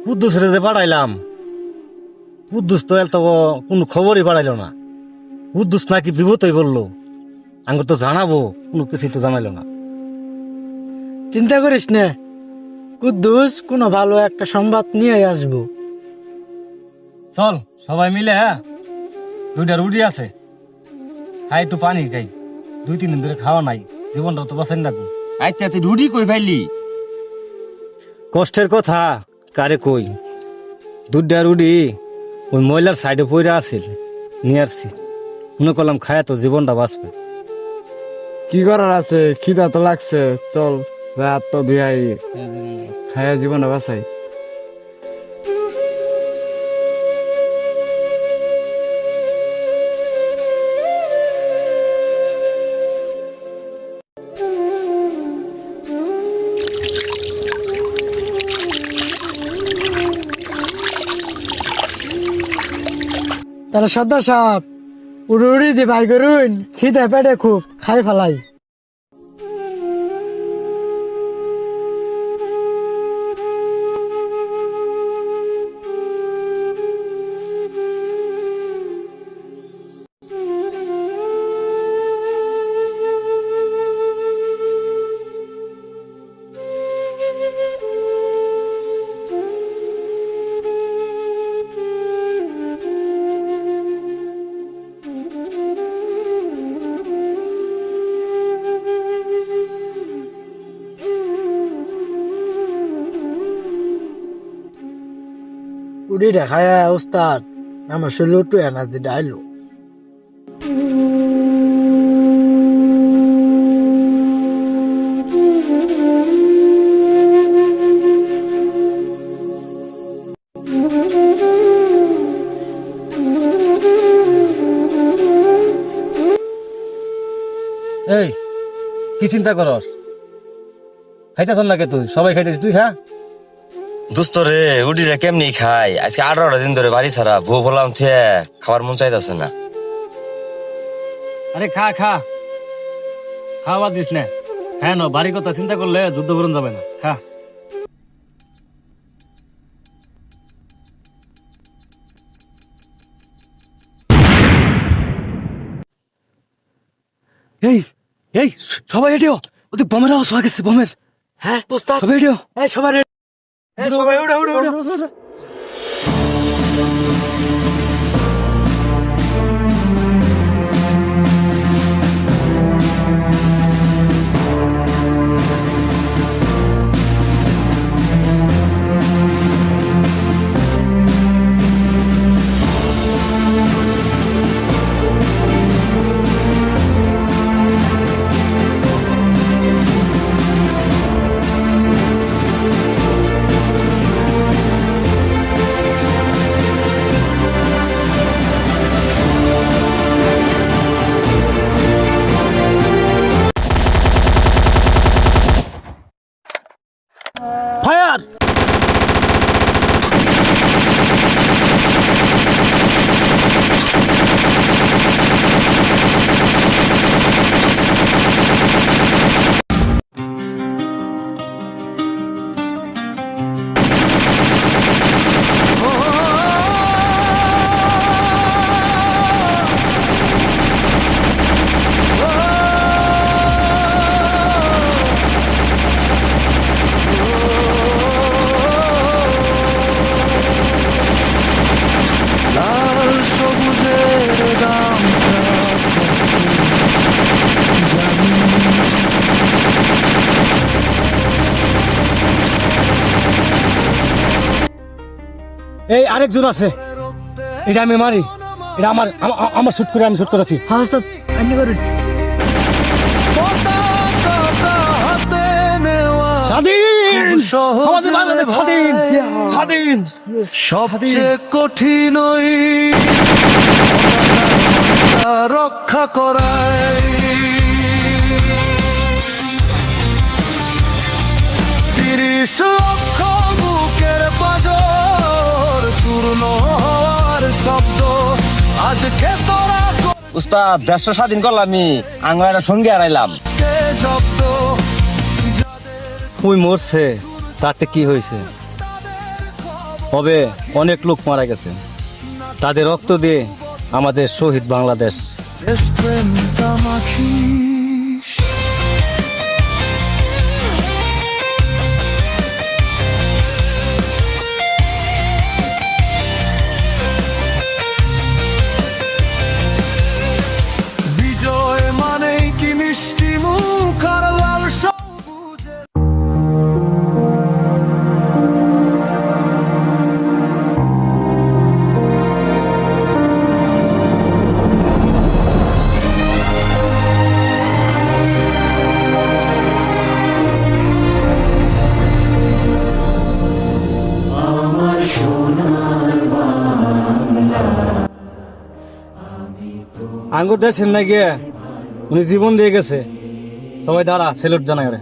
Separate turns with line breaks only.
কুদ্দুসরে যে পাঠাইলাম, কুদ্দুস তো এত কোনো খবরই পাঠাইলো না। কুদ্দুস নাকি বিপদই করলো, আঙ্গুর তো জানাবো, কোনো কিছুই তো জানাইলো না।
চিন্তা করিস না, কুদ্দুস কোনো ভালো একটা সংবাদ নিয়ে আসবো।
চল সবাই মিলে, হ্যাঁ, 2টা রুটি আছে, খাই একটু পানি খাই, 2-3 দিন ধরে খাওয়া নাই, জীবনটাও তো বাঁচাই রাখবো।
আচ্ছা তুই রুটি কই পাইলি?
কষ্টের কথা কারে কই, 2টা রুটি ওই ময়লার সাইডে পড়ে আছিল, নিয়ে আসছি, মনে করলাম খায় তো জীবনটা বাঁচবে।
কি করার আছে, খিদা তো লাগছে, চল রাত তো দুই খায়া জীবনে বাঁচাই।
তাহলে সর্দার সাহেব, উড়ি উড়ি দি ভাই করুন, খিদে পেটে খুব, খাই ফেলাই। উড়ি দেখায় উস্তাদ, আমার শরীর একটু এনার্জি ডাইলো।
এই কি চিন্তা করস, খাইতেছ না কে তুই? সবাই খাইতেছি, তুই খা।
দোস্ত রে উডিরা কেমনি খাই, আজকে 18 দিন ধরে বাড়ি ছাড়া, বউ বললাম থে খাবার মন চাইতেছে না।
আরে খা খা, খাওয়া দিস না, হ্যাঁ ন বাড়ি কথা চিন্তা করলে যুদ্ধ করুন যাবে না, খা। এই এই সবাই এডিও, ওদের বোমের আওয়াজ হয়ে গেছে, বোমের।
হ্যাঁ উস্তাদ,
সবাই এডিও।
এই সবার সবাই উড়ে উড়ে উড়ে।
ফায়ার! এই আরেকজন আছে, এটা আমি মারি, এটা আমার আমার শুট করে, আমি শুট করেছি।
হ্যাঁ উস্তাদ, আপনি করুন।
স্বাধীন, আমাদের বাংলাদেশ স্বাধীন, স্বাধীন।
সবচেয়ে কঠিন ওই রক্ষা করাই, 30 লক্ষ বুকের পাঁজর চূর্ণ হওয়ার শব্দ আজকে তোরা
উস্তাদ 150 স্বাধীন করলাম, আমি আঙ্গারা সঙ্গে হারাইলাম।
করছে জব্দ।
ওই মরছে, তাতে কি হয়েছে? হবে অনেক লোক মারা গেছে, তাদের রক্ত দিয়ে আমাদের শহীদ বাংলাদেশ।
দেশপ্রেম কামাখিস বিজয় মানেই কি মিষ্টি মুখ আর লাল সবুজের
আঙ্গুর দেশের না গিয়ে উনি জীবন দিয়ে গেছে। সবাই দাঁড়া, সেলুট জানাই ওরে।